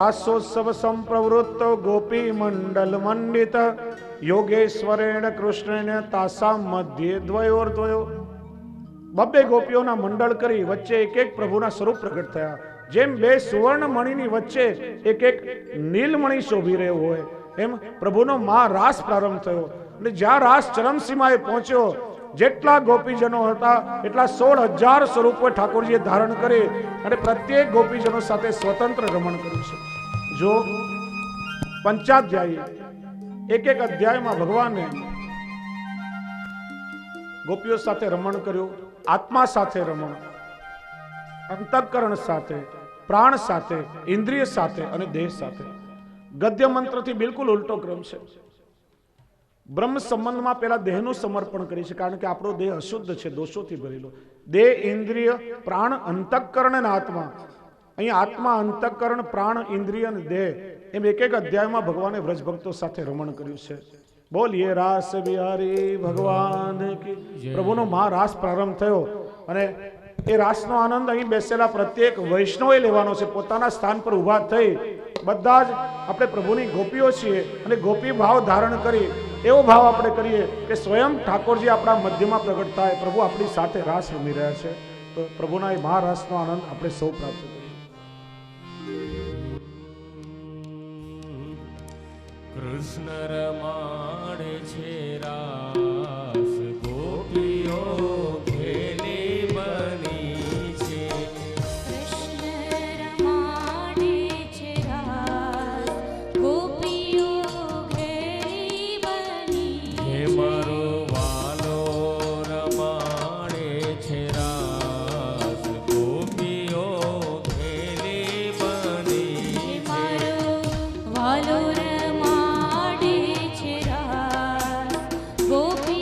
આસોત્સવ સંપ્રવૃત્ત ગોપી મંડલ મંડિત યોગેશ્વરેણ કૃષ્ણેન તાસામ મધ્યે દ્વયોર્દ્વયો. બબ્બે ગોપીઓના મંડળ કરી વચ્ચે એક એક પ્રભુના સ્વરૂપ પ્રગટ થયા. જેમ બે સુવર્ણ મણીની વચ્ચે એક એક નીલમણી શોભી રહ્યો હોય એમ પ્રભુનો રાસ પ્રારંભ થયો. અને જ્યાં રાસ ચરમસીમાએ પહોંચ્યો, જેટલા ગોપીજનો હતા એટલા 16,000 સ્વરૂપો ઠાકોરજીએ ધારણ કરી અને પ્રત્યેક ગોપીજનો સાથે સ્વતંત્ર રમણ કર્યું છે. જો પંચાધ્યાયી એક એક અધ્યાયમાં ભગવાને ગોપીઓ સાથે રમણ કર્યું. આત્મા સાથે રમણ, અંતઃકરણ સાથે, પ્રાણ સાથે, ઇન્દ્રિય સાથે અને દેહ સાથે. ગદ્ય મંત્રથી બિલકુલ ઉલટો ક્રમ છે. બ્રહ્મ સંબંધમાં પહેલા દેહનું સમર્પણ કરી છે, કારણ કે આપણો દેહ અશુદ્ધ છે, દોષોથી ભરેલો. દેહ, ઇન્દ્રિય, પ્રાણ, અંતઃકરણ અને આત્મા. અહીંયા આત્મા, અંતઃકરણ, પ્રાણ, ઇન્દ્રિય અને દેહ એમ એક એક અધ્યાયમાં ભગવાને વ્રજ ભક્તો સાથે રમણ કર્યું છે. બોલીએ રાસ બિહારી ભગવાન કી. પ્રભુનો રાસ પ્રારંભ થયો અને એ રાસનો આનંદ અહીં બેસેલા પ્રત્યેક વૈષ્ણવે લેવાનો છે. પોતાના સ્થાન પર ઊભા થઈ બધા જ આપણે પ્રભુની ગોપીઓ છીએ અને ગોપી ભાવ ધારણ કરી એવો ભાવ આપણે કરીએ કે સ્વયં ઠાકોરજી આપણા મધ્યમાં પ્રગટ થાય. પ્રભુ આપણી સાથે રાસ રમી રહ્યા છે, તો પ્રભુના એ મહારાસનો આનંદ આપણે સૌ પ્રાપ્ત કરીએ. કૃષ્ણ રમાડે છે રાસ, ગોપીઓ ખેલી બની છે. કૃષ્ણ રમાડે છે રાસ, ગોપીઓ ખેલી બની છે. હે મારો વાલો રમાડે છે રાસ, ગોપીઓ ખેલી બની છે. મારો વાલો રમાડે છે રાસ, ગોપી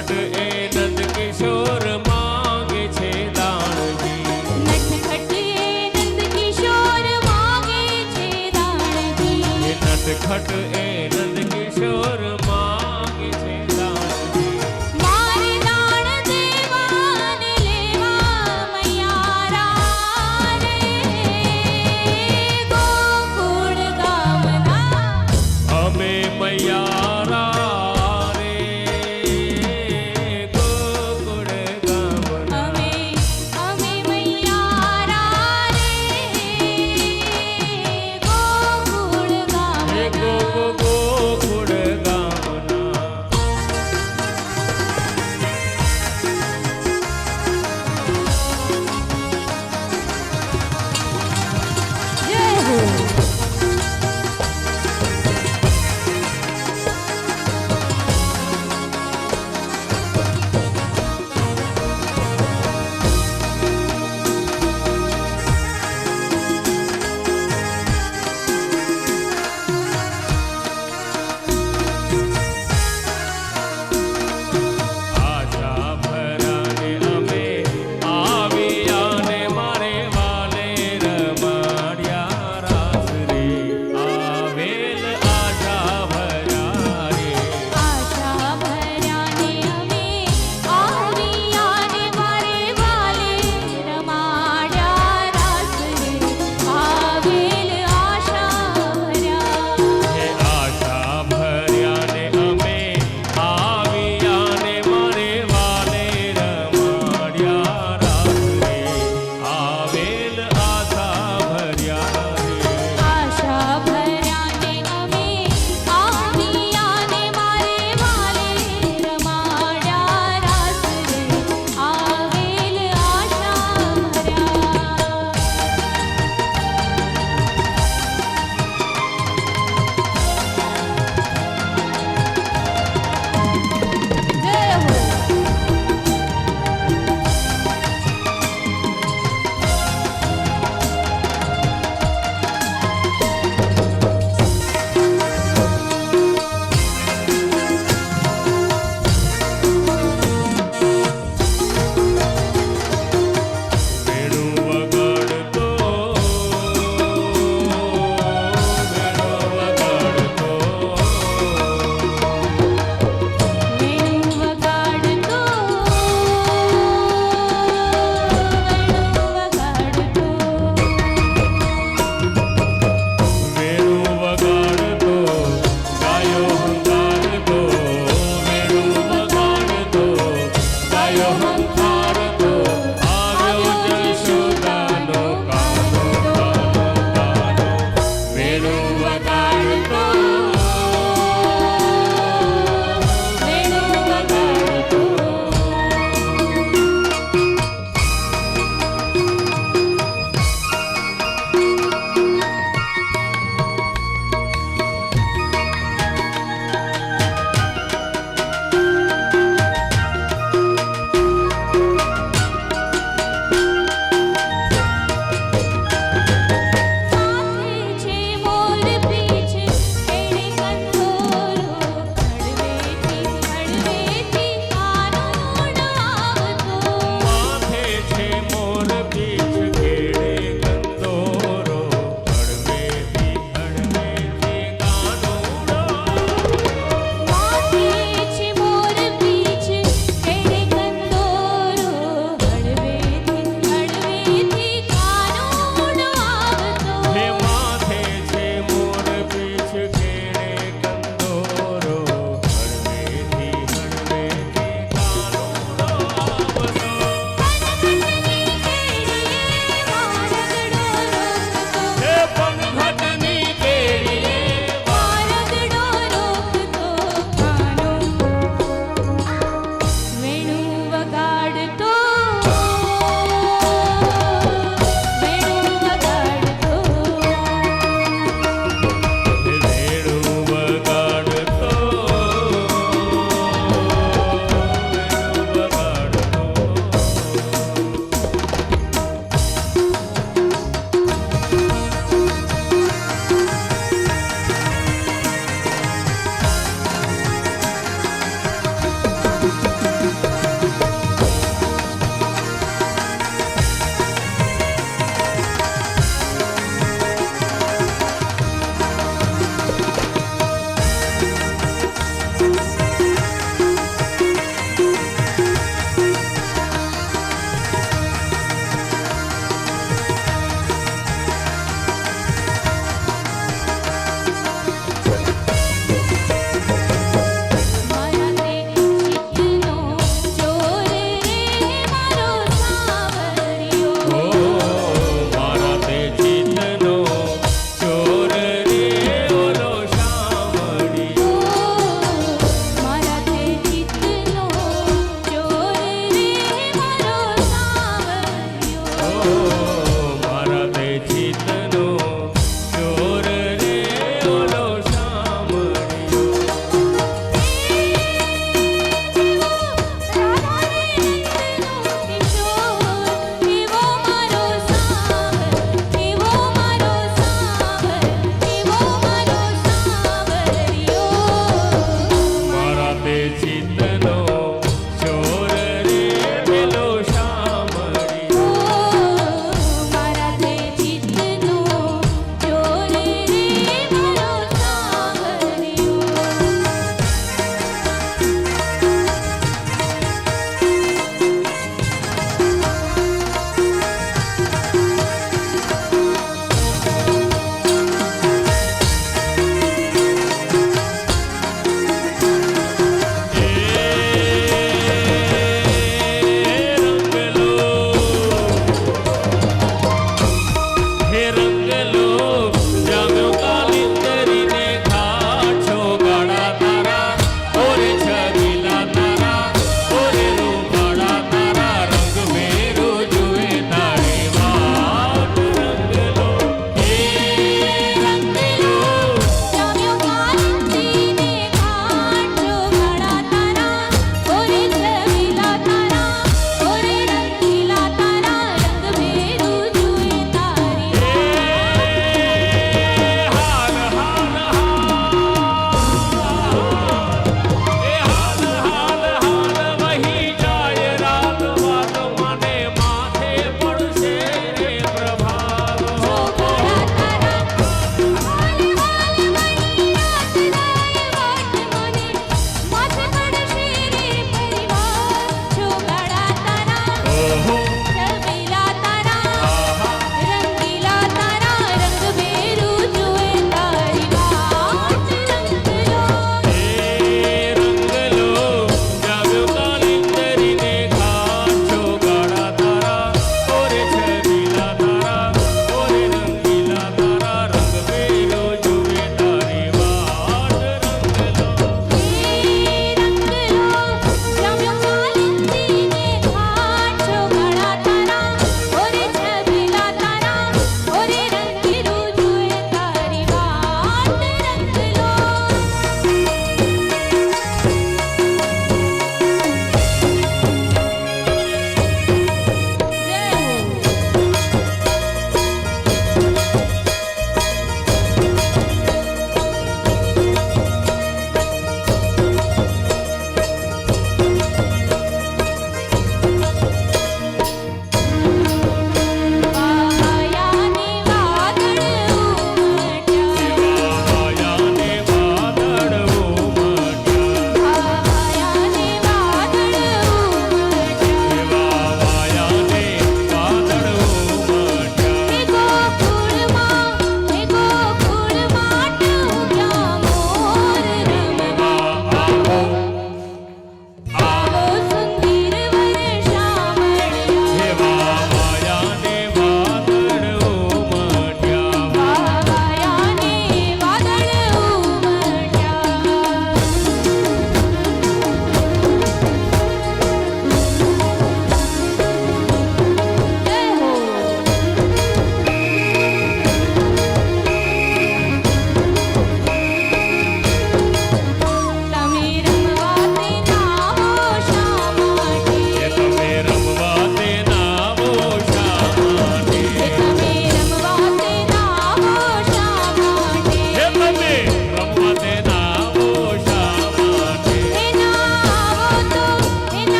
નટખટ એ નંદ કિશોર માંગે છે દાણજી નટખટ એ નંદ કિશોર માંગે છે દાણજી એ નટખટ એ નંદ કિશોર માંગે